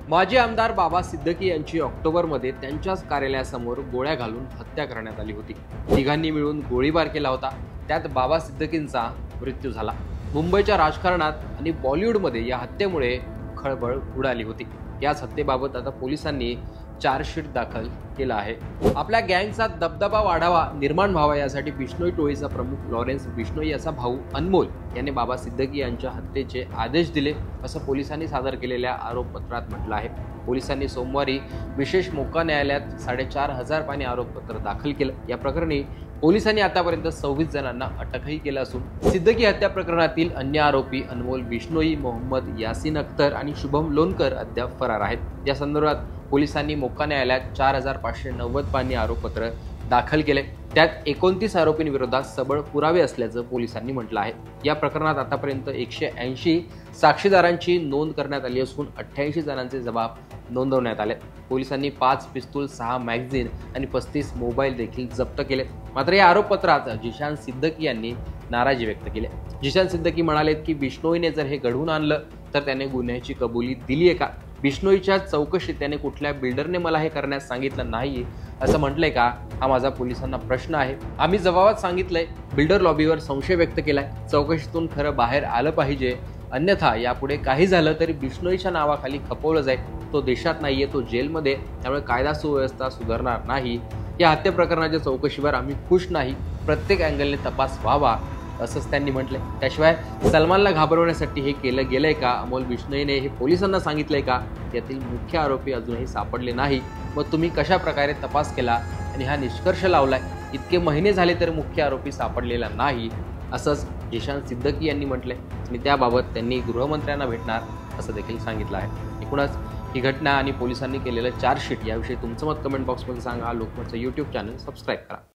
माजी आमदार बाबा सिद्दकी यांची ऑक्टोबरमध्ये त्यांच्याच कार्यालयासमोर गोळ्या घालून हत्या करण्यात आली होती। तिघांनी मिळून गोळीबार केला होता। त्यात बाबा सिद्दकींचा मृत्यू झाला। मुंबईच्या राजकारणात आणि बॉलिवूडमध्ये या हत्येमुळे खळबळ उडाली होती। याच हत्येबाबत आता पोलिसांनी चार्जशीट दाखल केला आहे। आपल्या गँगचा दबदबा वाढावा, निर्माण व्हावा यासाठी बिश्नोई टोळीचा प्रमुख लॉरेन्स बिश्नोई याचा भाऊ अनमोल याने बाबा सिद्दकी यांच्या हत्येचे आदेश दिले, असं पोलिसांनी सादर केलेल्या आरोपपत्रात म्हटलं आहे। पोलिसांनी सोमवारी विशेष मोक्का न्यायालयात 4,500 पानी आरोपपत्र दाखल केलं। या प्रकरणी पोलिसांनी आतापर्यंत 26 जणांना अटकही केलं असून सिद्दकी हत्या प्रकरणातील अन्य आरोपी अनमोल बिश्नोई, मोहम्मद यासीन अख्तर आणि शुभम लोणकर अद्याप फरार आहेत। या संदर्भात पोलिसांनी मोक्का न्यायालयात 4,590 पानी आरोपपत्र दाखल केले। त्यात 29 आरोपींविरोधात सबळ पुरावे असल्याचं पोलिसांनी म्हटलं आहे। या प्रकरणात आतापर्यंत 180 साक्षीदारांची नोंद करण्यात आली असून 88 जणांचे जबाब नोंदवण्यात आले। पोलिसांनी 5 पिस्तूल, 6 मॅगझिन आणि 35 मोबाईल देखील जप्त केले। मात्र या आरोपपत्रात जिशान सिद्दकी यांनी नाराजी व्यक्त केली। जिशान सिद्दकी म्हणालेत की बिश्नोईने जर हे घडवून आणलं तर त्याने गुन्ह्याची कबुली दिली आहे का? बिश्नोईच्या चौकशीत त्याने कुठल्या बिल्डरने मला हे करण्यास सांगितलं नाही असं म्हटलंय का? हा माझा पोलिसांना प्रश्न आहे। आम्ही जबाबात सांगितलंय, बिल्डर लॉबीवर संशय व्यक्त केलाय। चौकशीतून खरं बाहेर आलं पाहिजे, अन्यथा यापुढे काही झालं तरी बिश्नोईच्या नावाखाली खपवलं जाईल। तो देशात नाहीये, तो जेलमध्ये, त्यामुळे कायदा सुव्यवस्था सुधारणार नाही। या हत्या प्रकरणाच्या चौकशीवर आम्ही खुश नाही। प्रत्येक अँगलने तपास व्हावा असंच त्यांनी म्हटलंय। त्याशिवाय सलमानला घाबरवण्यासाठी हे केलं गेलंय का? अमोल बिश्नोईने हे पोलिसांना सांगितलंय का? यातील मुख्य आरोपी अजूनही सापडले नाही। मग तुम्ही कशा प्रकारे तपास केला आणि हा निष्कर्ष लावलाय? इतके महिने झाले तर मुख्य आरोपी सापडलेला नाही, असंच जिशान सिद्दकी यांनी म्हटलंय आणि त्याबाबत त्यांनी गृहमंत्र्यांना भेटणार असं देखील सांगितलं आहे। एकूणच ही घटना आणि पोलिसांनी केलेलं चार्जशीट याविषयी तुमचं मत कमेंट बॉक्समध्ये सांगा। लोकमतचं यूट्यूब चॅनल सबस्क्राईब करा।